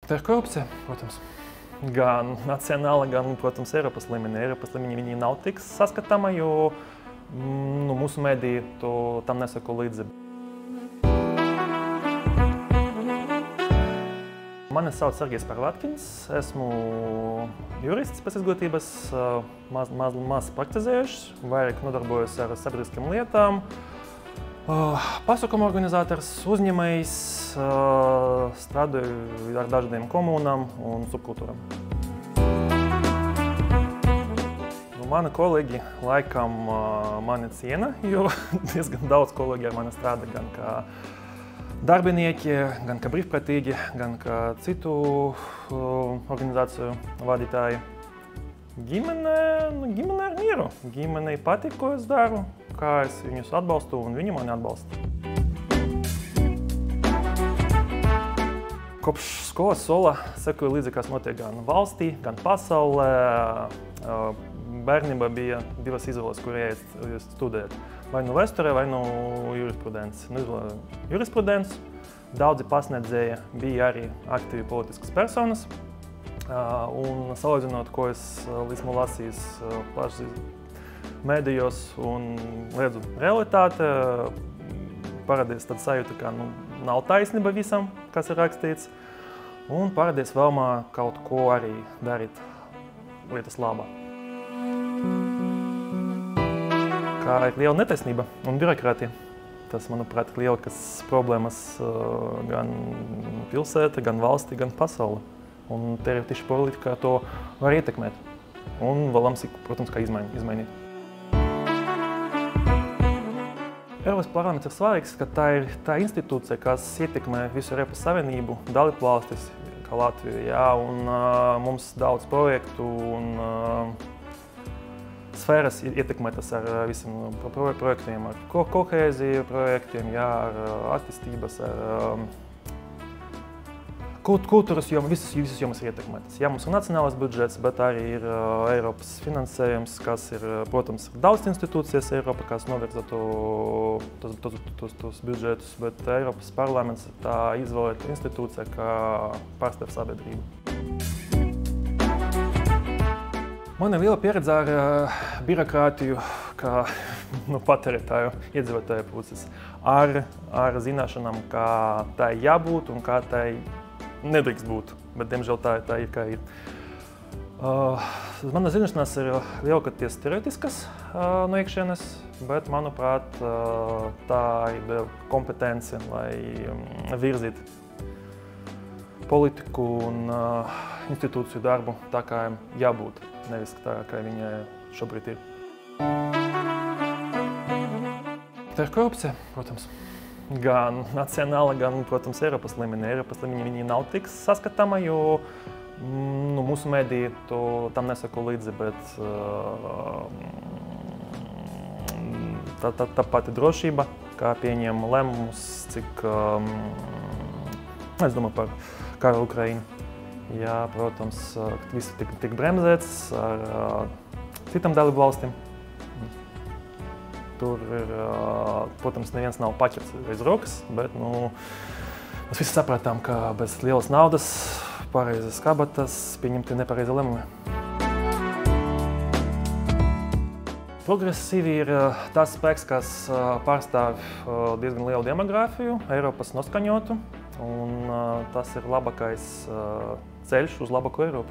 Tā ir korupcija, protams. Gan nacionāla, gan, protams, Eiropas līmenī. Eiropas līmenī viņi nav tik saskatāma, jo mūsu mediji tam nesako līdzi. Mani sauc Sergejs Parvatkins, esmu jurists pēc izglītības, maz praktizējušs, vairāk nodarbojos ar sabiedriskām lietām, pasākumu organizators, uzņēmējs, strādāju ar dažādiem komunām un subkultūram. Mani kolēģi laikam mani ciena, jo diezgan daudz kolēģi ar mani strādā gan kā darbinieki, gan kā brīvprātīgi, gan kā citu organizāciju vadītāji. Ģimene ar mieru. Ģimenei patīk, ko es daru, kā es viņus atbalstu un viņi mani atbalsta. Kopš skolas sola sekoju līdzi, kas notiek gan valstī, gan pasaulē. Bērnībā bija divas izvēles, kur iet studēt. Vai nu vēsturē, vai nu jurisprudenci. Jurisprudenci. Daudzi pasniedzēji bija arī aktīvi politiskas personas. Un salīdzinot, ko es esmu lasījis plaši medijos un redzu realitāte, parādījās tad sajūta, ka nav taisnība visam, kas ir rakstīts. Un parādījās vēlmā kaut ko arī darīt lietas labā. Kā ir liela netaisnība un birokrātija. Tas, manuprāt, ir lielākas problēmas gan pilsēta, gan valstī, gan pasaulē. Un te ir tieši politika to var ietekmēt. Un vēlams, protams, kā izmainīt. Eiropas parlaments ir svarīgs, ka tā ir tā institūcija, kas ietekmē visu Eiropas Savienību, dalībvalstis, kā Latvija. Jā, un mums daudz projektu un sfēras ietekmētas ar visiem projektiem, ar kohēziju projektiem, jā, ar attīstības, ar kultūras jomu, visas jomas ir ietekmētas. Jā, mums ir nacionālais budžets, bet arī ir Eiropas finansējums, kas ir, protams, daudz institūcijas Eiropā, kas novirza tos budžetus, bet Eiropas parlaments ir tā izvēlēta institūcija, kā pārstāv sabiedrību. Man ir liela pieredze ar birokrātiju, kā patērētāju, iedzīvotāju puses, ar zināšanām, kā tai jābūt un kā tai nedrīkst būt, bet, diemžēl, tā ir, kā ir. Manas zināšanas ir lielākoties teoretiskas no iekšienes, bet, manuprāt, tā ir kompetence, lai virzītu politiku un institūciju darbu tā, kā jābūt, nevis tā, kā viņa šobrīd ir. Tā ir korupcija, protams. Gan nacionāla, gan, protams, Eiropas līmenī. Eiropas līmenī viņi nav tik saskatāma, jo mūsu mediji tam nesako līdzi, bet tā pati drošība, kā pieņem lēmumus, cik, es domāju par karu Ukrainu. Jā, protams, viss tik bremzēts ar citām dalību valstīm. Tur ir, protams, neviens nav paķerts aiz rokas, bet mēs visi sapratām, ka bez lielas naudas, pareizas kabatas, pieņemti nepareizi lēmumi. Progresīvi ir tas spēks, kas pārstāv diezgan lielu demogrāfiju, Eiropas noskaņotu, un tas ir labākais ceļš uz labāko Eiropu.